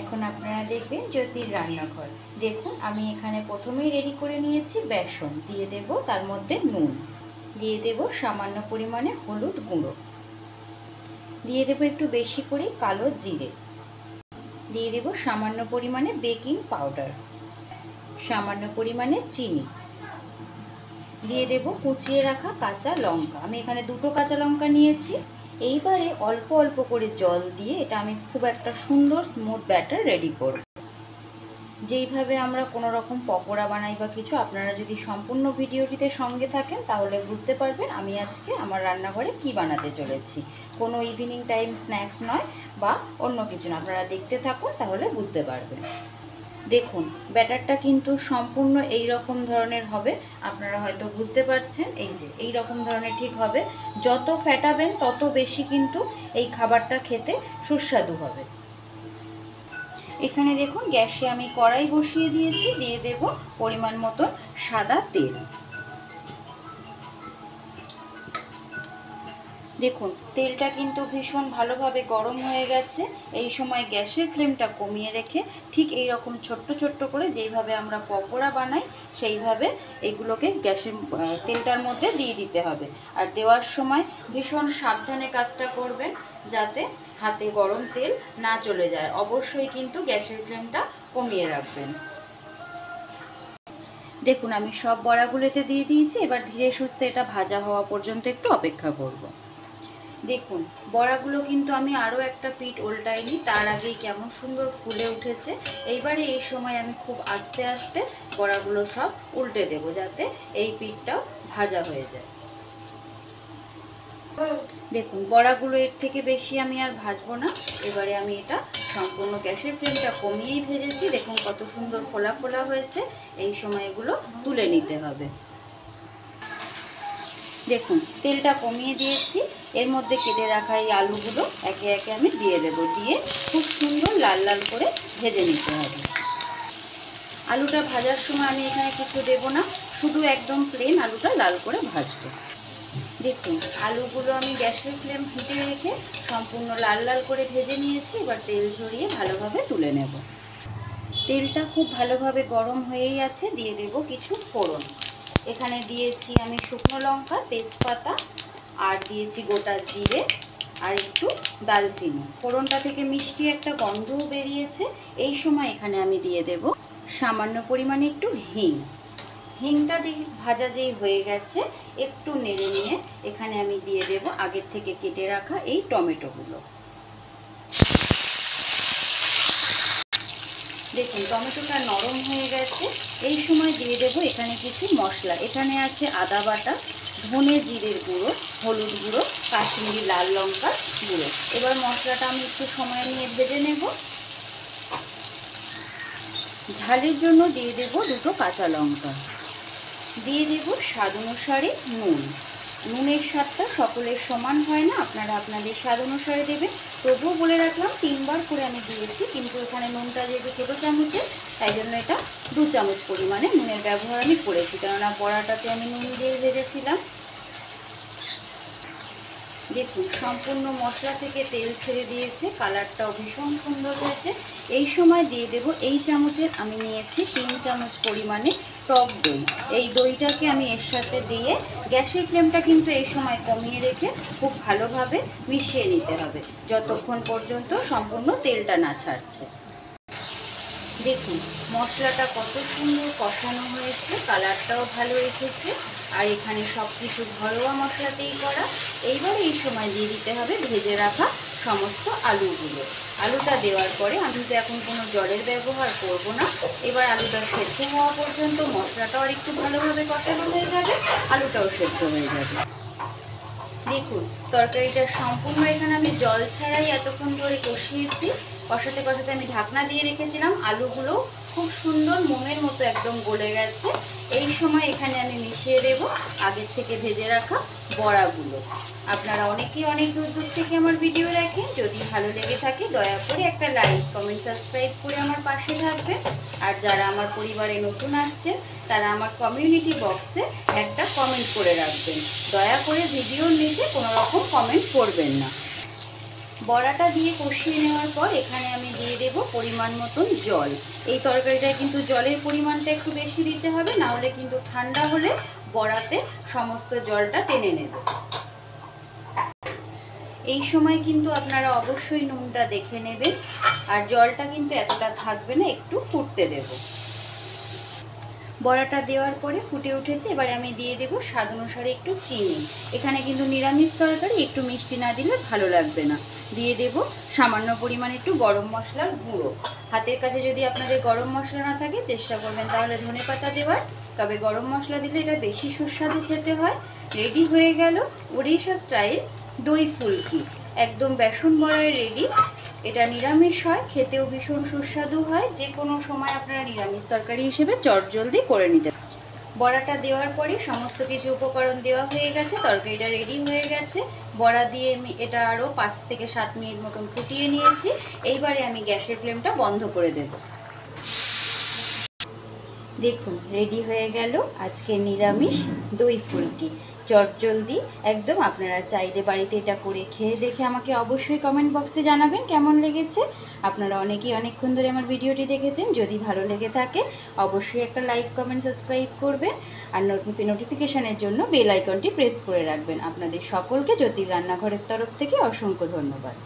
এখন আপনারা দেখবেন জ্যোতির রান্নাঘর। দেখুন আমি এখানে প্রথমেই রেডি করে নিয়েছি বেসন, দিয়ে দেব তার মধ্যে নুন, দিয়ে দেব সামান্য পরিমাণে হলুদ গুঁড়ো, দিয়ে দেব একটু বেশি করে কালো জিরে, দিয়ে দেব সামান্য পরিমাণে বেকিং পাউডার, সামান্য পরিমাণে চিনি, দিয়ে দেব কুচিয়ে রাখা কাঁচা লঙ্কা। আমি এখানে দুটো কাঁচা লঙ্কা নিয়েছি। এইবারে অল্প অল্প করে জল দিয়ে এটা আমি খুব একটা সুন্দর স্মুথ ব্যাটার রেডি করব। যেইভাবে আমরা কোনো রকম পকোড়া বানাই বা কিছু, আপনারা যদি সম্পূর্ণ ভিডিওটিতে সঙ্গে থাকেন তাহলে বুঝতে পারবেন আমি আজকে আমার রান্নাঘরে কি বানাতে চলেছি। কোনো ইভিনিং টাইম স্ন্যাক্স নয় বা অন্য কিছু না, আপনারা দেখতে থাকুন তাহলে বুঝতে পারবেন। দেখুন ব্যাটারটা কিন্তু সম্পূর্ণ এই রকম ধরনের হবে, আপনারা হয়তো বুঝতে পারছেন। এই যে এই রকম ধরনের ঠিক হবে। যত ফ্যাটাবেন তত বেশি কিন্তু এই খাবারটা খেতে সুস্বাদু হবে। এখানে দেখুন গ্যাসে আমি কড়াই বসিয়ে দিয়েছি, দিয়ে দেব পরিমাণ মতন সাদা তেল। দেখুন তেলটা কিন্তু ভীষণ ভালোভাবে গরম হয়ে গেছে। এই সময় গ্যাসের ফ্লেমটা কমিয়ে রেখে ঠিক এই রকম ছোট্ট ছোট্ট করে যেইভাবে আমরা পকোড়া বানাই সেইভাবে এগুলোকে গ্যাসের তেলটার মধ্যে দিয়ে দিতে হবে। আর দেওয়ার সময় ভীষণ সাবধানে কাজটা করবেন যাতে হাতে গরম তেল না চলে যায়। অবশ্যই কিন্তু গ্যাসের ফ্লেমটা কমিয়ে রাখবেন। দেখুন আমি সব বড়াগুলোতে দিয়ে দিয়েছি। এবার ধীরে সুস্থে এটা ভাজা হওয়া পর্যন্ত একটু অপেক্ষা করব। দেখুন বড়াগুলো কিন্তু আমি আরও একটা পিঠ উল্টাইনি, তার আগেই কেমন সুন্দর ফুলে উঠেছে। এইবারে এই সময় আমি খুব আস্তে আস্তে বড়াগুলো সব উল্টে দেব যাতে এই পিঠটাও ভাজা হয়ে যায়। দেখুন বড়াগুলো এর থেকে বেশি আমি আর ভাজবো না। এবারে আমি এটা সম্পূর্ণ গ্যাসের ফ্লেমটা কমিয়েই ভেজেছি। দেখুন কত সুন্দর ফোলা ফোলা হয়েছে। এই সময় এগুলো তুলে নিতে হবে। দেখুন তেলটা কমিয়ে দিয়েছি। এর মধ্যে কেটে রাখা এই আলুগুলো একে একে আমি দিয়ে দেব, দিয়ে খুব সুন্দর লাল লাল করে ভেজে নিতে হবে। আলুটা ভাজার সময় আমি এখানে কিছু দেব না, শুধু একদম প্লেন আলুটা লাল করে ভাজবো। দেখুন আলুগুলো আমি গ্যাসের ফ্লেম হিটে রেখে সম্পূর্ণ লাল লাল করে ভেজে নিয়েছি। এবার তেল ঝরিয়ে ভালোভাবে তুলে নেব। তেলটা খুব ভালোভাবে গরম হয়েই আছে। দিয়ে দেব কিছু ফোড়ন। এখানে দিয়েছি আমি শুকনো লঙ্কা, তেজপাতা, আর দিয়েছি গোটা জিরে আর একটু দালচিনি। ফোড়নটা থেকে মিষ্টি একটা গন্ধও বেরিয়েছে। এই সময় এখানে আমি দিয়ে দেব সামান্য পরিমাণে একটু হিং। হিংটা দিয়ে ভাজা যেই হয়ে গেছে একটু নেড়ে নিয়ে এখানে আমি দিয়ে দেব আগের থেকে কেটে রাখা এই টমেটোগুলো। দেখুন টমেটোটা নরম হয়ে গেছে। এই সময় দিয়ে দেব এখানে কিছু মশলা। এখানে আছে আদা বাটা, ধনে জিরের গুঁড়ো, হলুদ গুঁড়ো, কাশ্মীরি লাল লঙ্কার গুঁড়ো। এবার মশলাটা আমি একটু সময় নিয়ে ভেজে নেব। ঝালের জন্য দিয়ে দেব দুটো কাঁচা লঙ্কা, দিয়ে দেব স্বাদ অনুসারে নুন। নুনের স্বাদটা সকলের সমান হয় না, আপনারা আপনাদের স্বাদ অনুসারে দেবেন। তবুও বলে রাখলাম 3 বার করে আমি দিয়েছি, কিন্তু এখানে নুনটা যেহেতু ছোটো চামচে তাই জন্য এটা 2 চামচ পরিমাণে নুনের ব্যবহার আমি করেছি, কেননা বড়াটাতে আমি নুন দিয়ে ভেজেছিলাম। দেখুন সম্পূর্ণ মশলা থেকে তেল ছেড়ে দিয়েছে, কালারটাও ভীষণ সুন্দর হয়েছে। এই সময় দিয়ে দেব এই চামচের আমি নিয়েছি 3 চামচ পরিমাণে টক দই। এই দইটাকে আমি এর সাথে দিয়ে গ্যাসের ফ্লেমটা কিন্তু এই সময় কমিয়ে রেখে খুব ভালোভাবে মিশিয়ে নিতে হবে যতক্ষণ পর্যন্ত সম্পূর্ণ তেলটা না ছাড়ছে। দেখুন মশলাটা কত সুন্দর কষানো হয়েছে, কালারটাও ভালো এসেছে, আর এখানে সব কিছু ঘরোয়া মশলাতেই করা। এইবার এই সময় দিয়ে দিতে হবে ভেজে রাখা সমস্ত আলুগুলো। আলুটা দেওয়ার পরে আমি তো এখন কোনো জলের ব্যবহার করব না। এবার আলুটা সেদ্ধ হওয়া পর্যন্ত মশলাটাও আর একটু ভালোভাবে কষানো হয়ে যাবে, আলুটাও সেদ্ধ হয়ে যাবে। দেখুন তরকারিটা সম্পূর্ণ এখানে আমি জল ছাড়াই এতক্ষণ ধরে কষিয়েছি। কষাতে কষাতে আমি ঢাকনা দিয়ে রেখেছিলাম। আলুগুলো খুব সুন্দর মোমের মতো একদম গলে গেছে। এই সময় এখানে আমি মিশিয়ে দেব আগের থেকে ভেজে রাখা বড়াগুলো। আপনারা অনেকেই অনেক দূর দূর থেকে আমার ভিডিও দেখেন। যদি ভালো লেগে থাকে দয়া করে একটা লাইক, কমেন্ট, সাবস্ক্রাইব করে আমার পাশে থাকবেন। আর যারা আমার পরিবারে নতুন আসছেন তারা আমার কমিউনিটি বক্সে একটা কমেন্ট করে রাখবেন। দয়া করে ভিডিওর নিচে কোনো রকম কমেন্ট করবেন না। বড়াটা দিয়ে কষিয়ে নেওয়ার পর এখানে আমি দিয়ে দেব পরিমাণ মতন জল। এই তরকারিটায় কিন্তু জলের পরিমাণটা একটু বেশি দিতে হবে, না হলে কিন্তু ঠান্ডা হলে বড়াতে সমস্ত জলটা টেনে নেবে। এই সময় কিন্তু আপনারা অবশ্যই নুনটা দেখে নেবেন, আর জলটা কিন্তু এতটা থাকবে না, একটু ফুটতে দেব। বড়াটা দেওয়ার পরে ফুটে উঠেছে, এবারে আমি দিয়ে দেব স্বাদ অনুসারে একটু চিনি। এখানে কিন্তু নিরামিষ তরকারি, একটু মিষ্টি না দিলে ভালো লাগবে না। দিয়ে দেব সামান্য পরিমাণে একটু গরম মশলার গুঁড়ো। হাতের কাছে যদি আপনাদের গরম মশলা না থাকে চেষ্টা করবেন তাহলে ধনেপাতা দেওয়ার, তবে গরম মশলা দিলে এটা বেশি সুস্বাদু খেতে হয়। রেডি হয়ে গেল ওড়িশা স্টাইল দই ফুলকি, একদম বেসন বড়ায় রেডি। এটা নিরামিষ হয়, খেতেও ভীষণ সুস্বাদু হয়। যে কোনো সময় আপনারা নিরামিষ তরকারি হিসেবে চটজলদি করে নিতে। বড়াটা দেওয়ার পরে সমস্ত কিছু উপকরণ দেওয়া হয়ে গেছে, তরকারিটা রেডি হয়ে গেছে। বড়া দিয়ে আমি এটা আরও 5 থেকে 7 মিনিট মতন ফুটিয়ে নিয়েছি। এইবারে আমি গ্যাসের ফ্লেমটা বন্ধ করে দেব। দেখুন রেডি হয়ে গেল আজকে নিরামিষ দই ফুলকি, চটজলদি একদম। আপনারা চাইলে বাড়িতে এটা করে খেয়ে দেখে আমাকে অবশ্যই কমেন্ট বক্সে জানাবেন কেমন লেগেছে। আপনারা অনেকেই অনেকক্ষণ ধরে আমার ভিডিওটি দেখেছেন, যদি ভালো লেগে থাকে অবশ্যই একটা লাইক কমেন্ট সাবস্ক্রাইব করবেন, আর নোটিফিকেশানের জন্য বেল আইকনটি প্রেস করে রাখবেন। আপনাদের সকলকে জ্যোতির রান্নাঘরের তরফ থেকে অসংখ্য ধন্যবাদ।